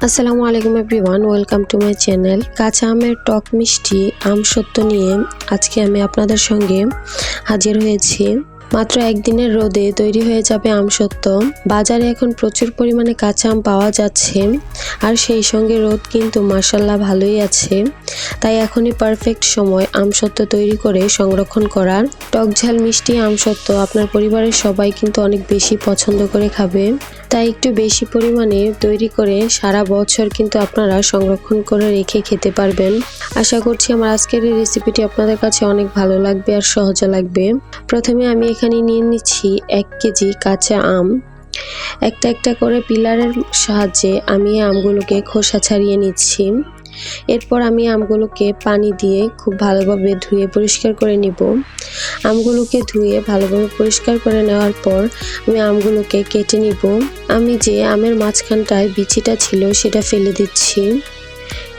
আসসালামু আলাইকুম everyone, welcome to my channel. কাঁচা আমের টক মিষ্টি আমসত্ত্ব নিয়ে আজকে আমি আপনাদের সঙ্গে হাজির হয়েছি। মাত্র একদিনের রোদে তৈরি হয়ে যাবে আমসত্ত্ব। বাজারে এখন প্রচুর পরিমাণে কাঁচা আম পাওয়া যাচ্ছে, আর সেই সঙ্গে রোদ কিন্তু মাশাআল্লাহ ভালোই আছে। তাই এখনই পারফেক্ট সময় আমসত্ত্ব তৈরি করে সংরক্ষণ করার। টক ঝাল মিষ্টি আমসত্ত্ব আপনার পরিবারের সবাই কিন্তু অনেক বেশি পছন্দ করে খাবে, তাই একটু বেশি পরিমাণে তৈরি করে সারা বছর কিন্তু আপনারা সংরক্ষণ করে রেখে খেতে পারবেন। আশা করছি আমার আজকের এই রেসিপিটি আপনাদের কাছে অনেক ভালো লাগবে আর সহজে লাগবে। প্রথমে আমি এখানে নিয়ে নিচ্ছি 1 কেজি কাঁচা আম। একটা একটা করে পিলারের সাহায্যে আমি আমগুলোকে খোসা ছাড়িয়ে নিচ্ছি। এরপর আমি আমগুলোকে পানি দিয়ে খুব ভালোভাবে ধুয়ে পরিষ্কার করে নিব। আমগুলোকে ধুয়ে ভালোভাবে পরিষ্কার করে নেওয়ার পর আমি আমগুলোকে কেটে নিব। আমি যে আমের মাঝখানটায় বিচিটা ছিল সেটা ফেলে দিচ্ছি।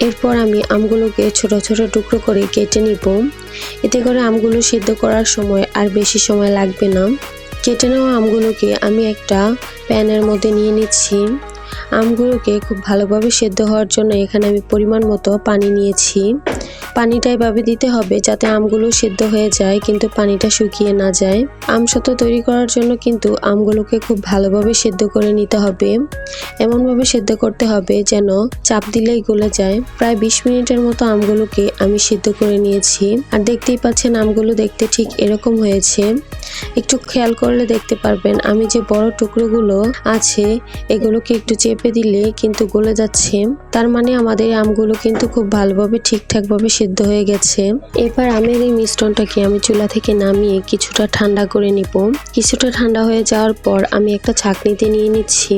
এরপর আমি আমগুলোকে ছোট ছোট টুকরো করে কেটে নিব। এতে করে আমগুলো সিদ্ধ করার সময় আর বেশি সময় লাগবে না। কেটে নেওয়া আমগুলোকে আমি একটা প্যানের মধ্যে নিয়ে নিচ্ছি। আমগুলোকে খুব ভালোভাবে সেদ্ধ হওয়ার জন্য এখানে আমি পরিমাণ মতো পানি নিয়েছি। পানিটা এভাবে দিতে হবে যাতে আমগুলো সেদ্ধ হয়ে যায় কিন্তু পানিটা শুকিয়ে না যায়। আমসত্ত্ব তৈরি করার জন্য কিন্তু আমগুলোকে খুব ভালোভাবে সেদ্ধ করে নিতে হবে। এমনভাবে সেদ্ধ করতে হবে যেন চাপ দিলেই গলে যায়। প্রায় 20 মিনিটের মতো আমগুলোকে আমি সেদ্ধ করে নিয়েছি। আর দেখতেই পাচ্ছেন আমগুলো দেখতে ঠিক এরকম হয়েছে। একটু খেয়াল করলে দেখতে পারবেন আমি যে বড় টুকরোগুলো আছে এগুলোকে একটু চেপে দিলে কিন্তু গলে যাচ্ছে। তার মানে আমাদের আমগুলো কিন্তু খুব ভালোভাবে ঠিকঠাকভাবে সিদ্ধ হয়ে গেছে। এবার আমের এই মিশ্রণটাকে আমি চুলা থেকে নামিয়ে কিছুটা ঠান্ডা করে নিব। কিছুটা ঠান্ডা হয়ে যাওয়ার পর আমি একটা ছাঁকনিতে নিয়ে নিচ্ছি।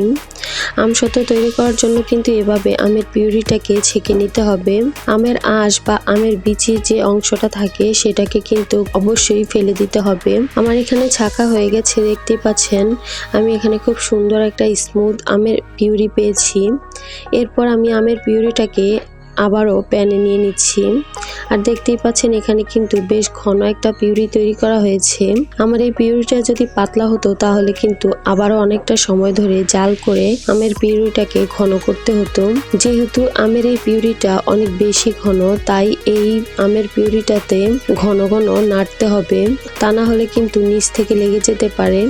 আমসত্ত্ব তৈরি করার জন্য কিন্তু এভাবে আমের পিউরিটাকে ছেঁকে নিতে হবে। আমের আঁশ বা আমের বিচির যে অংশটা থাকে সেটাকে কিন্তু অবশ্যই ফেলে দিতে হবে। আমার এখানে ছাঁকা হয়ে গেছে, দেখতেই পাচ্ছেন। আমি এখানে খুব সুন্দর একটা স্মুথ আমের পিউরি পেয়েছি। এরপর আমি আমের পিউরিটাকে আবারও প্যানে নিয়ে নিচ্ছি। আর দেখতেই পাচ্ছেন এখানে কিন্তু বেশ ঘন একটা পিউরি তৈরি করা হয়েছে। আমার এই পিউরিটা যদি পাতলা হতো তাহলে কিন্তু আবারও অনেকটা সময় ধরে জাল করে আমের পিউরিটাকে ঘন করতে হতো। যেহেতু আমের এই পিউরিটা অনেক বেশি ঘন, তাই এই আমের পিউরিটাতে ঘন ঘন নাড়তে হবে, তা না হলে কিন্তু নিচ থেকে লেগে যেতে পারে।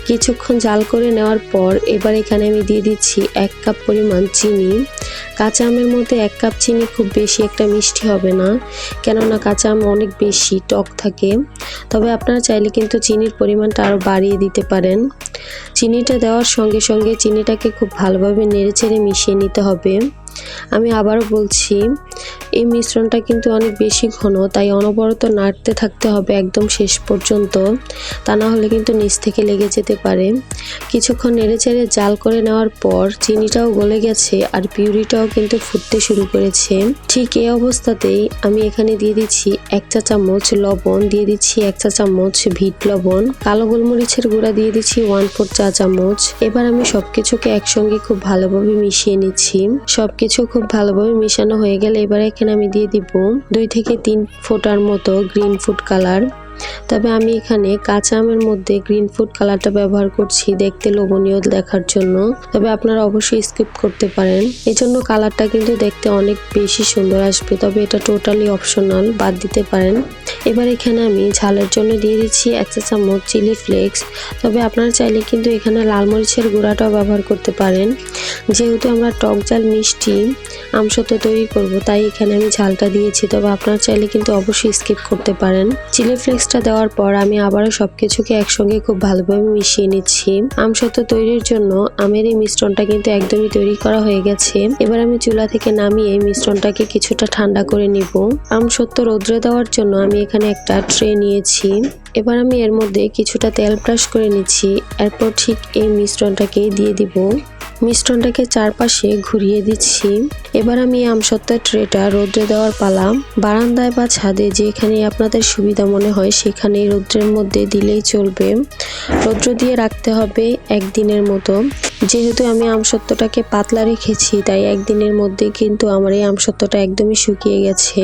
কিছুক্ষণ জাল করে নেওয়ার পর এবার এখানে আমি দিয়ে দিচ্ছি 1 কাপ পরিমাণ চিনি। কাঁচা আমের মধ্যে 1 কাপ চিনি খুব বেশি একটা মিষ্টি হবে না, কেননা কাঁচা আম অনেক বেশি টক থাকে। তবে আপনারা চাইলে কিন্তু চিনির পরিমাণটা আরও বাড়িয়ে দিতে পারেন। চিনিটা দেওয়ার সঙ্গে সঙ্গে চিনিটাকে খুব ভালোভাবে নেড়েচেড়ে মিশিয়ে নিতে হবে। আমি আবারও বলছি, এই মিশ্রণটা কিন্তু অনেক বেশি ঘন, তাই অনবরত নাড়তে থাকতে হবে একদম শেষ পর্যন্ত, তা না হলে কিন্তু নিচ থেকে লেগে যেতে পারে। কিছুক্ষণ নেড়েচেড়ে জাল করে নেওয়ার পর চিনিটাও গলে গেছে আর পিউরিটাও কিন্তু ফুটতে শুরু করেছে। ঠিক এই অবস্থাতেই আমি এখানে দিয়ে দিচ্ছি 1 চা চামচ লবণ, দিয়ে দিচ্ছি 1 চা চামচ বিট লবণ, কালো গোলমরিচের গুঁড়া দিয়ে দিচ্ছি 1/4 চা চামচ। এবার আমি সবকিছুকে একসঙ্গে খুব ভালোভাবে মিশিয়ে নিচ্ছি। সবকিছু খুব ভালোভাবে মিশানো হয়ে গেলে এবার এখানে আমি দিয়ে দিব 2 থেকে 3 ফোঁটার মতো গ্রিন ফুড কালার। তবে আমি এখানে কাঁচা আমের মধ্যে গ্রিন ফুড কালারটা ব্যবহার করছি দেখতে লোভনীয় দেখার জন্য, তবে আপনারা অবশ্যই স্কিপ করতে পারেন। এজন্য কালারটা কিন্তু দেখতে অনেক বেশি সুন্দর আসবে, তবে এটা টোটালি অপশনাল, বাদ দিতে পারেন। এবার এখানে আমি ঝালের জন্য দিয়ে দিচ্ছি 1 চা চামচ চিলি ফ্লেক্স। তবে আপনারা চাইলে কিন্তু এখানে লাল মরিচের গুঁড়াটাও ব্যবহার করতে পারেন। যেহেতু আমরা টক ঝাল মিষ্টি আমসত্ত্ব তৈরি করব, তাই এখানে আমি ঝালটা দিয়েছি, তবে আপনারা চাইলে কিন্তু অবশ্যই স্কিপ করতে পারেন। চিলি ফ্লেক্সটা দেওয়ার পর আমি আবারও সবকিছুকে একসঙ্গে খুব ভালোভাবে মিশিয়ে নিচ্ছি। আমসত্ত্ব তৈরির জন্য আমের এই মিশ্রণটা কিন্তু একদমই তৈরি করা হয়ে গেছে। এবার আমি চুলা থেকে নামিয়ে মিশ্রণটাকে কিছুটা ঠান্ডা করে নিব। আমসত্ত্ব রোদ্রে দেওয়ার জন্য আমি এখানে একটা ট্রে নিয়েছি। এবার আমি এর মধ্যে কিছুটা তেল ব্রাশ করে নিচ্ছি। এরপর ঠিক এই মিশ্রণটাকে দিয়ে দিব। মিশ্রণটাকে চারপাশে ঘুরিয়ে দিচ্ছি। এবার আমি আমসত্ত্বের ট্রেটা রোদ্রে দেওয়ার পালা। বারান্দায় বা ছাদে যেখানে আপনাদের সুবিধা মনে হয় সেখানে রোদ্রের মধ্যে দিলেই চলবে। রৌদ্র দিয়ে রাখতে হবে 1 দিনের মতো। যেহেতু আমি আমসত্ত্বটাকে পাতলা রেখেছি তাই একদিনের মধ্যে কিন্তু আমার এই আমসত্ত্বটা একদমই শুকিয়ে গেছে।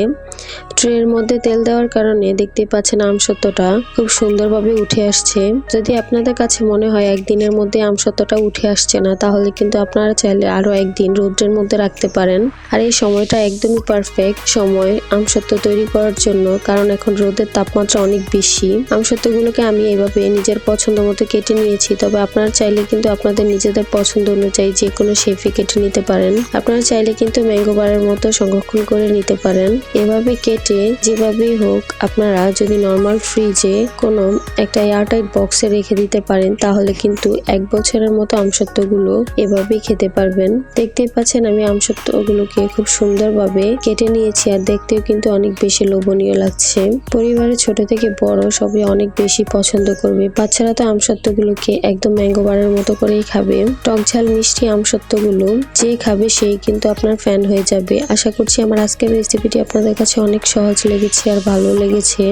ট্রের মধ্যে তেল দেওয়ার কারণে দেখতে পাচ্ছেন আমসত্ত্বটা খুব সুন্দরভাবে উঠে আসছে। যদি আপনাদের কাছে মনে হয় একদিনের মধ্যে আমসত্ত্বটা উঠে আসছে না, তাহলে কিন্তু আপনারা চাইলে আরো একদিন রোদ্রের মধ্যে রাখতে পারেন। আর এই সময়টা একদমই পারফেক্ট সময় আমসত্ত্ব তৈরি করার জন্য, কারণ এখন রোদের তাপমাত্রা অনেক বেশি। আমসত্ত্বগুলোকে আমি এভাবে নিজের পছন্দ মতো কেটে নিয়েছি, তবে আপনারা চাইলে কিন্তু আপনাদের নিজেদের পছন্দ অনুযায়ী যে কোনো শেপে কেটে নিতে পারেন। আপনারা চাইলে কিন্তু ম্যাঙ্গো বারের মতো সংরক্ষণ করে নিতে পারেন। এভাবে কেটে যেভাবেই হোক আপনারা যদি নর্মাল ফ্রিজে কোনো একটা এয়ারটাইট বক্সে রেখে দিতে পারেন, তাহলে কিন্তু 1 বছরের মতো আমসত্ত্বগুলো এভাবেই খেতে পারবেন। দেখতেই পাচ্ছেন আমি আমসত্ত্বগুলোকে খুব সুন্দরভাবে কেটে নিয়েছি, আর দেখতেও কিন্তু অনেক বেশি লোভনীয় লাগছে। পরিবারের ছোট থেকে বড় সবাই অনেক বেশি পছন্দ করবে। বাচ্চারা তো আমসত্ত্বগুলোকে একদম ম্যাঙ্গো বারের মতো করেই খাবে। টক ঝাল মিষ্টি আমসত্ত্বগুলো যে খাবে সেই কিন্তু আপনার ফ্যান হয়ে যাবে। আশা করছি আমার আজকের রেসিপিটি আপনাদের কাছে অনেক সহজ লেগেছে আর ভালো লেগেছে।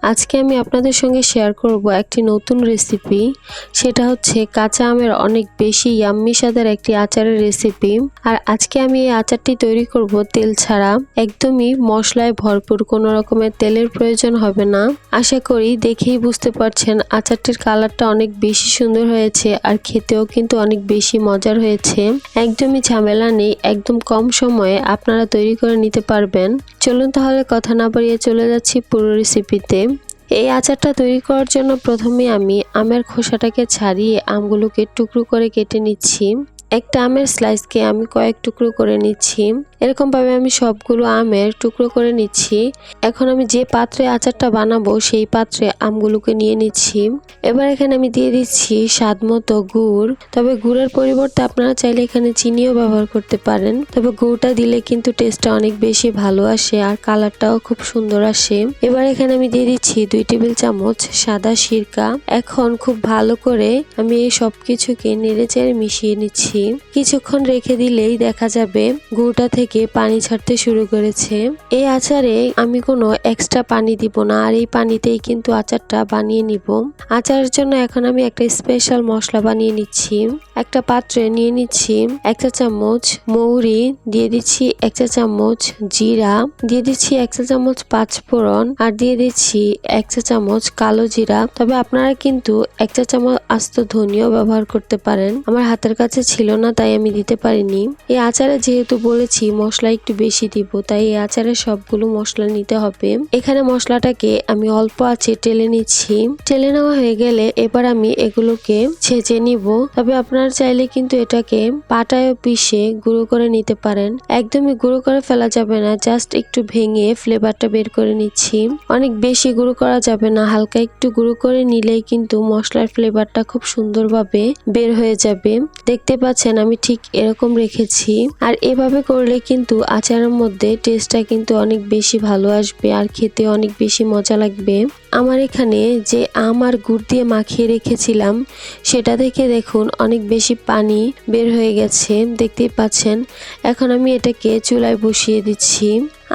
আজকে আমি আপনাদের সঙ্গে শেয়ার করব একটি নতুন রেসিপি। সেটা হচ্ছে কাঁচা আমের অনেক বেশি ইয়াম্মি স্বাদের একটি আচারের রেসিপি। আর আজকে আমি এই আচারটি তৈরি করব তেল ছাড়া, একদমই মশলায় ভরপুর, কোনো রকমের তেলের প্রয়োজন হবে না। আশা করি দেখেই বুঝতে পারছেন আচারটির কালারটা অনেক বেশি সুন্দর হয়েছে, আর খেতেও কিন্তু অনেক বেশি মজার হয়েছে। একদমই ঝামেলা নেই, একদম কম সময়ে আপনারা তৈরি করে নিতে পারবেন। চলুন তাহলে কথা না বাড়িয়ে চলে যাচ্ছি পুরো রেসিপিতে। এই আচারটা তৈরি করার জন্য প্রথমে আমি আমের খোসাটাকে ছাড়িয়ে আমগুলোকে টুকরো করে কেটে নিচ্ছি। একটা আমের স্লাইসকে আমি কয়েক টুকরো করে নিচ্ছি। এরকম ভাবে আমি সবগুলো আমের টুকরো করে নিচ্ছি। এখন আমি যে পাত্রে আচারটা বানাবো সেই পাত্রে আমগুলোকে নিয়ে নিচ্ছি। এবার এখানে আমি দিয়ে দিচ্ছি স্বাদ মতো গুড়। তবে গুড়ের পরিবর্তে আপনারা চাইলে এখানে চিনিও ব্যবহার করতে পারেন, তবে গুড়টা দিলে কিন্তু টেস্টটা অনেক বেশি ভালো আসে আর কালারটাও খুব সুন্দর আসে। এবার এখানে আমি দিয়ে দিচ্ছি 2 টেবিল চামচ সাদা সিরকা। এখন খুব ভালো করে আমি এই সবকিছুকে নেড়েচেড়ে মিশিয়ে নিচ্ছি। কিছুক্ষণ রেখে দিলেই দেখা যাবে গুড়টা থেকে পানি ছাড়তে শুরু করেছে। এই আচারে আমি কোনো এক্সট্রা পানি দিব না, আর এই পানিতেই কিন্তু আচারটা বানিয়ে নিব। আচারের জন্য এখন আমি একটা স্পেশাল মশলা বানিয়ে নিচ্ছি। একটা পাত্রে নিয়ে নিচ্ছি 1 চা চামচ মৌরি, দিয়ে দিচ্ছি 1 চা চামচ জিরা, দিয়ে দিচ্ছি 1 চা চামচ পাঁচফোড়ন, আর দিয়ে দিচ্ছি 1 চা চামচ কালো জিরা। তবে আপনারা কিন্তু 1 চা চামচ আস্ত ধনিয়াও ব্যবহার করতে পারেন। আমার হাতের কাছে ছিল না তাই আমি দিতে পারিনি। এই আচারে যেহেতু বলেছি মশলা একটু বেশি দিব, তাই এই আচারে সবগুলো মশলা নিতে হবে। এখানে মশলাটাকে আমি অল্প আঁচে টেলে নিচ্ছি। টেলে নেওয়া হয়ে গেলে এবার আমি এগুলোকে ছেঁচে নিব। তবে আপনারা চাইলে কিন্তু এটাকে পাটায় পিষে গুঁড়ো করে নিতে পারেন। একদমই গুঁড়ো করে ফেলা যাবে না, জাস্ট একটু ভেঙে ফ্লেভারটা বের করে নিচ্ছি। অনেক বেশি গুঁড়ো করা যাবে না, হালকা একটু গুঁড়ো করে নিলেই কিন্তু মশলার ফ্লেভারটা খুব সুন্দরভাবে বের হয়ে যাবে। দেখতে পাচ্ছেন আমি ঠিক এরকম রেখেছি। আর এভাবে করলে কিন্তু আচারের মধ্যে টেস্টটা কিন্তু অনেক বেশি ভালো আসবে আর খেতে অনেক বেশি মজা লাগবে। আমার এখানে যে আম আর গুড় দিয়ে মাখিয়ে রেখেছিলাম সেটা থেকে দেখুন অনেক বেশি পানি বের হয়ে গেছে, দেখতেই পাচ্ছেন। এখন আমি এটাকে চুলায় বসিয়ে দিচ্ছি।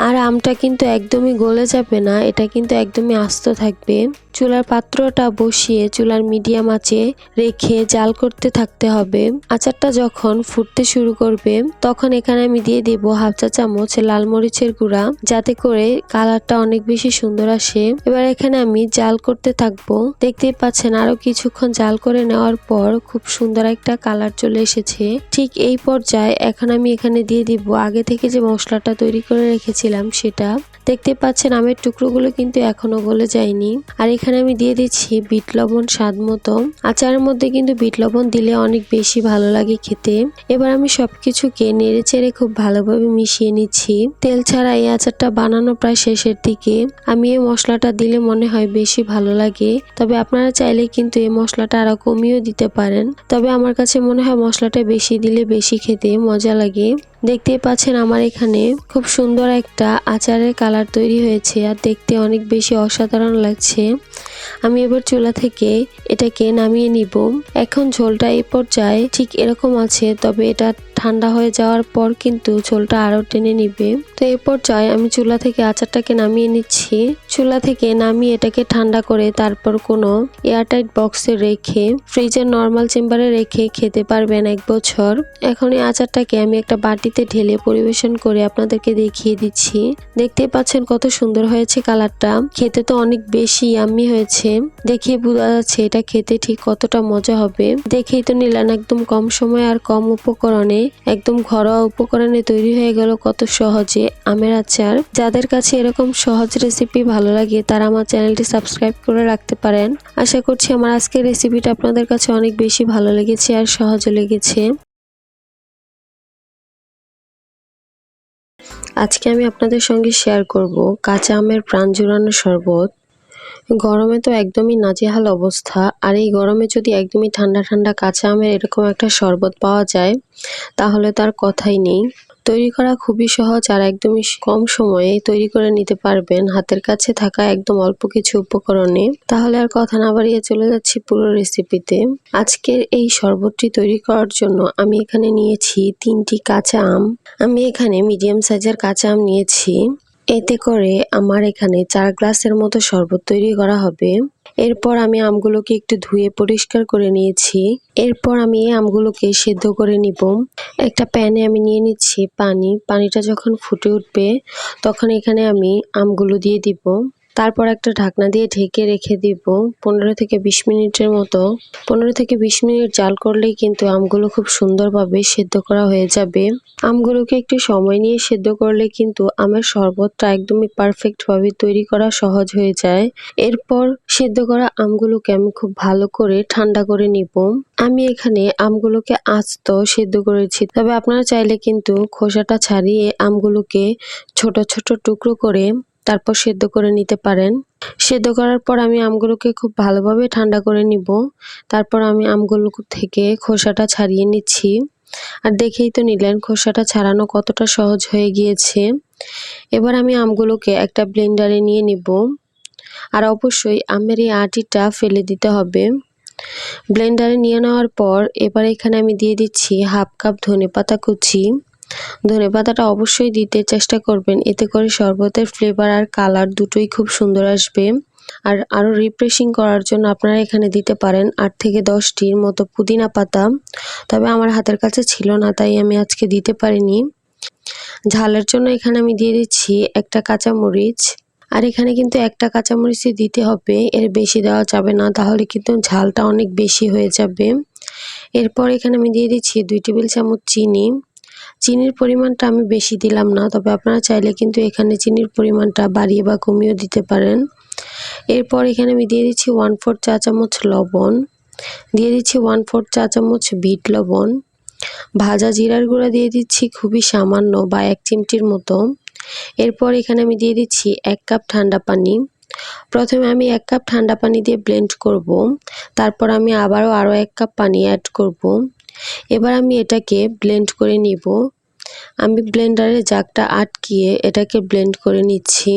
আর আমটা কিন্তু একদমই গলে যাবে না, এটা কিন্তু একদমই আস্ত থাকবে। চুলার পাত্রটা বসিয়ে চুলার মিডিয়াম আঁচে রেখে জাল করতে থাকতে হবে। আচারটা যখন ফুটতে শুরু করবে তখন এখানে আমি দিয়ে দেব 1/2 চা চামচ লাল মরিচের গুঁড়া, যাতে করে কালারটা অনেক বেশি সুন্দর আসে। এবার এখানে আমি জাল করতে থাকবো। দেখতেই পাচ্ছেন আরো কিছুক্ষণ জাল করে নেওয়ার পর খুব সুন্দর একটা কালার চলে এসেছে। ঠিক এই পর্যায়ে এখন আমি এখানে দিয়ে দিব আগে থেকে যে মশলাটা তৈরি করে রেখেছিলাম সেটা। দেখতে পাচ্ছেন আমের টুকরোগুলো কিন্তু এখনো গলে যায়নি। আর এখানে আমি দিয়ে দিচ্ছি বিট লবণ স্বাদ মতো। আচারের মধ্যে কিন্তু বিট লবণ দিলে অনেক বেশি ভালো লাগে খেতে। এবার আমি সবকিছুকে নেড়ে চেড়ে খুব ভালোভাবে মিশিয়ে নিচ্ছি। তেল ছাড়া এই আচারটা বানানো প্রায় শেষের দিকে। আমি এই মশলাটা দিলে মনে হয় বেশি ভালো লাগে, তবে আপনারা চাইলে কিন্তু এই মশলাটা আরো কমিয়েও দিতে পারেন। তবে আমার কাছে মনে হয় মশলাটা বেশি দিলে বেশি খেতে মজা লাগে। দেখতেই পাচ্ছেন আমার এখানে খুব সুন্দর একটা আচারের কালার তৈরি হয়েছে আর দেখতে অনেক বেশি অসাধারণ লাগছে। আমি এবার চুলা থেকে এটাকে নামিয়ে নিব। এখন ঝোলটা এই পর্যায়ে ঠিক এরকম আছে, তবে এটা ঠান্ডা হয়ে যাওয়ার পর কিন্তু ঝোলটা আরো টেনে নিবে। তো এই পর্যায়ে আমি চুলা থেকে আচারটাকে নামিয়ে নিচ্ছি। চুলা থেকে নামিয়ে এটাকে ঠান্ডা করে তারপর কোনো এয়ারটাইট বক্সে রেখে ফ্রিজের নর্মাল চেম্বারে রেখে খেতে পারবেন 1 বছর। এখন এই আচারটাকে আমি একটা বাটিতে ঢেলে পরিবেশন করে আপনাদেরকে দেখিয়ে দিচ্ছি। দেখতেই পাচ্ছেন কত সুন্দর হয়েছে কালারটা, খেতে তো অনেক বেশি ইয়াম্মি হয়েছে। দেখে বোঝা যাচ্ছে এটা খেতে ঠিক কতটা মজা হবে। দেখেই তো নিলেন একদম কম সময় আর কম উপকরণে, একদম ঘরোয়া উপকরণে তৈরি হয়ে গেল কত সহজে আমের আচার। যাদের কাছে এরকম সহজ রেসিপি ভালো লাগে তারা আমার চ্যানেলটি সাবস্ক্রাইব করে রাখতে পারেন। আশা করছি আমার আজকের রেসিপিটা আপনাদের কাছে অনেক বেশি ভালো লেগেছে আর সহজ লেগেছে। আজকে আমি আপনাদের সঙ্গে শেয়ার করব কাঁচা আমের প্রাণ জুড়ানো শরবত। গরমে তো একদমই নাজেহাল অবস্থা, আর এই গরমে যদি একদমই ঠান্ডা ঠান্ডা কাঁচা আমের এরকম একটা শরবত পাওয়া যায় তাহলে তার কথাই নেই। তৈরি করা খুবই সহজ আর একদমই কম সময়ে তৈরি করে নিতে পারবেন হাতের কাছে থাকা একদম অল্প কিছু উপকরণে। তাহলে আর কথা না বাড়িয়ে চলে যাচ্ছি পুরো রেসিপিতে। আজকের এই শরবতটি তৈরি করার জন্য আমি এখানে নিয়েছি 3টি কাঁচা আম। আমি এখানে মিডিয়াম সাইজের কাঁচা আম নিয়েছি। এতে করে আমার এখানে 4 গ্লাসের মতো শরবত তৈরি করা হবে। এরপর আমি আমগুলোকে একটু ধুয়ে পরিষ্কার করে নিয়েছি। এরপর আমি এই আমগুলোকে সেদ্ধ করে নিব। একটা প্যানে আমি নিয়ে নিচ্ছি পানি। পানিটা যখন ফুটে উঠবে তখন এখানে আমি আমগুলো দিয়ে দিব। তারপর একটা ঢাকনা দিয়ে ঢেকে রেখে দিব 15 থেকে 20 মিনিটের মতো। 15 থেকে 20 মিনিট জাল করলেই কিন্তু আমগুলো খুব সুন্দরভাবে সেদ্ধ করা হয়ে যাবে। আমগুলোকে একটু সময় নিয়ে সেদ্ধ করলে কিন্তু আমের শরবতটা একদমই পারফেক্ট ভাবে তৈরি করা সহজ হয়ে যায়। এরপর সেদ্ধ করা আমগুলোকে আমি খুব ভালো করে ঠান্ডা করে নিব। আমি এখানে আমগুলোকে আস্ত সেদ্ধ করেছি, তবে আপনারা চাইলে কিন্তু খোসাটা ছাড়িয়ে আমগুলোকে ছোট ছোট টুকরো করে তারপর সেদ্ধ করে নিতে পারেন। সেদ্ধ করার পর আমি আমগুলোকে খুব ভালোভাবে ঠান্ডা করে নিব। তারপর আমি আমগুলো থেকে খোসাটা ছাড়িয়ে নিচ্ছি। আর দেখেই তো নিলেন খোসাটা ছাড়ানো কতটা সহজ হয়ে গিয়েছে। এবার আমি আমগুলোকে একটা ব্লেন্ডারে নিয়ে নিব। আর অবশ্যই আমের এই আটিটা ফেলে দিতে হবে। ব্লেন্ডারে নিয়ে নেওয়ার পর এবার এখানে আমি দিয়ে দিচ্ছি 1/2 কাপ ধনেপাতা কুচি। ধনেপাতাটা অবশ্যই দিতে চেষ্টা করবেন, এতে করে শরবতের ফ্লেভার আর কালার দুটোই খুব সুন্দর আসবে। আর আরো রিফ্রেশিং করার জন্য আপনারা এখানে দিতে পারেন 8 থেকে 10টির মতো পুদিনা পাতা, তবে আমার হাতের কাছে ছিল না তাই আমি আজকে দিতে পারিনি। ঝালের জন্য এখানে আমি দিয়ে দিচ্ছি একটা কাঁচামরিচ। আর এখানে কিন্তু একটা কাঁচামরিচই দিতে হবে, এর বেশি দেওয়া যাবে না, তাহলে কিন্তু ঝালটা অনেক বেশি হয়ে যাবে। এরপর এখানে আমি দিয়ে দিচ্ছি 2 টেবিল চামচ চিনি। চিনির পরিমাণটা আমি বেশি দিলাম না, তবে আপনারা চাইলে কিন্তু এখানে চিনির পরিমাণটা বাড়িয়ে বা কমিয়েও দিতে পারেন। এরপর এখানে আমি দিয়ে দিচ্ছি 1/4 চা চামচ লবণ, দিয়ে দিচ্ছি 1/4 চা চামচ বিট লবণ, ভাজা জিরার গুঁড়া দিয়ে দিচ্ছি খুবই সামান্য বা 1 চিমটির মতো। এরপর এখানে আমি দিয়ে দিচ্ছি 1 কাপ ঠান্ডা পানি। প্রথমে আমি 1 কাপ ঠান্ডা পানি দিয়ে ব্লেন্ড করব, তারপর আমি আবারও 1 কাপ পানি অ্যাড করব। এবার আমি এটাকে ব্লেন্ড করে নিব। আমি ব্লেন্ডারে জাগটা আটকিয়ে এটাকে ব্লেন্ড করে নিচ্ছি।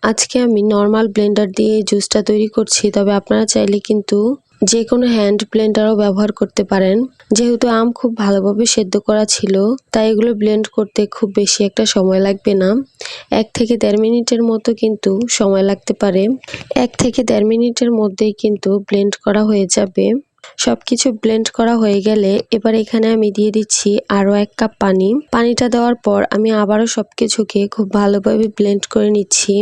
আজকে আমি নর্মাল ব্লেন্ডার দিয়ে জুসটা তৈরি করছি, তবে আপনারা চাইলে কিন্তু যে কোনো হ্যান্ড ব্লেন্ডারও ব্যবহার করতে পারেন। যেহেতু আম খুব ভালোভাবে সেদ্ধ করা ছিল তাই এগুলো ব্লেন্ড করতে খুব বেশি একটা সময় লাগবে না। 1 থেকে 1.5 মিনিটের মতো কিন্তু সময় লাগতে পারে। 1 থেকে 1.5 মিনিটের মধ্যেই কিন্তু ব্লেন্ড করা হয়ে যাবে। সবকিছু ব্লেন্ড করা হয়ে গেলে এবার এখানে আমি দিয়ে দিচ্ছি আরো 1 কাপ পানি। পানিটা দেওয়ার পর আমি আবারও সবকিছুকে খুব ভালোভাবে ব্লেন্ড করে নিচ্ছি।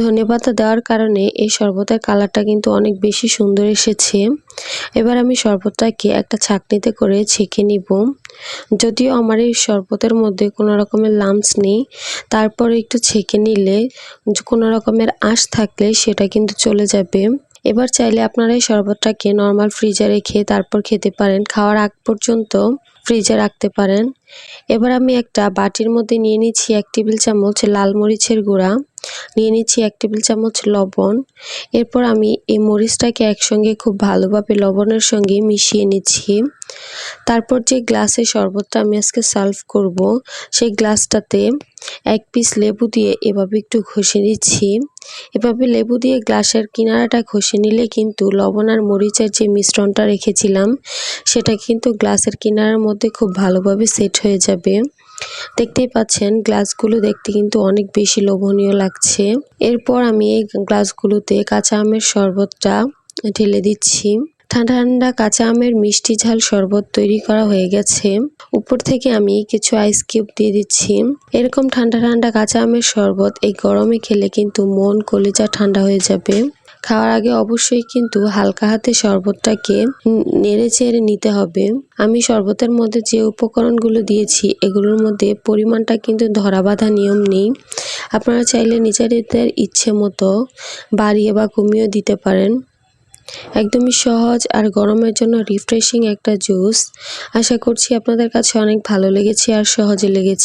ধনেপাতা দেওয়ার কারণে এই শরবতের কালারটা কিন্তু অনেক বেশি সুন্দর এসেছে। এবার আমি শরবতটাকে একটা ছাঁকনিতে করে ছেঁকে নিব। যদিও আমার এই শরবতের মধ্যে কোনো রকমের লাম্পস নেই, তারপরে একটু ছেঁকে নিলে কোনো রকমের আঁশ থাকলে সেটা কিন্তু চলে যাবে। এবার চাইলে আপনারা এই শরবতটাকে নর্মাল ফ্রিজে রেখে তারপর খেতে পারেন। খাওয়ার আগ পর্যন্ত ফ্রিজে রাখতে পারেন। এবার আমি একটা বাটির মধ্যে নিয়ে নিচ্ছি 1 টেবিল চামচ লাল মরিচের গুঁড়া, নিয়ে নিচ্ছি 1 টেবিল চামচ লবণ। এরপর আমি এই মরিচটাকে একসঙ্গে খুব ভালোভাবে লবণের সঙ্গে মিশিয়ে নিচ্ছি। তারপর যে গ্লাসে শরবতটা আমি আজকে সার্ভ করব, সেই গ্লাসটাতে 1 পিস লেবু দিয়ে এভাবে একটু ঘষে নিচ্ছি। এভাবে লেবু দিয়ে গ্লাসের কিনারাটা ঘষে নিলে কিন্তু লবণ আর মরিচের যে মিশ্রণটা রেখেছিলাম সেটা কিন্তু গ্লাসের কিনারার মধ্যে খুব ভালোভাবে সেট হয়ে যাবে। দেখতেই পাচ্ছেন গ্লাসগুলো দেখতে কিন্তু অনেক বেশি লোভনীয় লাগছে। এরপর আমি এই গ্লাসগুলোতে কাঁচা আমের শরবতটা ঢেলে দিচ্ছি। ঠান্ডা ঠান্ডা কাঁচা আমের মিষ্টি ঝাল শরবত তৈরি করা হয়ে গেছে। উপর থেকে আমি কিছু আইস কিউব দিয়ে দিচ্ছি। এরকম ঠান্ডা ঠান্ডা কাঁচা আমের শরবত এই গরমে খেলে কিন্তু মন কলিজা ঠান্ডা হয়ে যাবে। খাওয়ার আগে অবশ্যই কিন্তু হালকা হাতে শরবতটাকে নেড়ে চেড়ে নিতে হবে। আমি শরবতের মধ্যে যে উপকরণগুলো দিয়েছি এগুলোর মধ্যে পরিমাণটা কিন্তু ধরা বাঁধা নিয়ম নেই। আপনারা চাইলে নিজেদের ইচ্ছে মতো বাড়িয়ে বা কমিয়ে দিতে পারেন। একদমই সহজ আর গরমের জন্য রিফ্রেশিং একটা জুস। আশা করছি আপনাদের কাছে অনেক ভালো লেগেছে আর সহজে লেগেছে।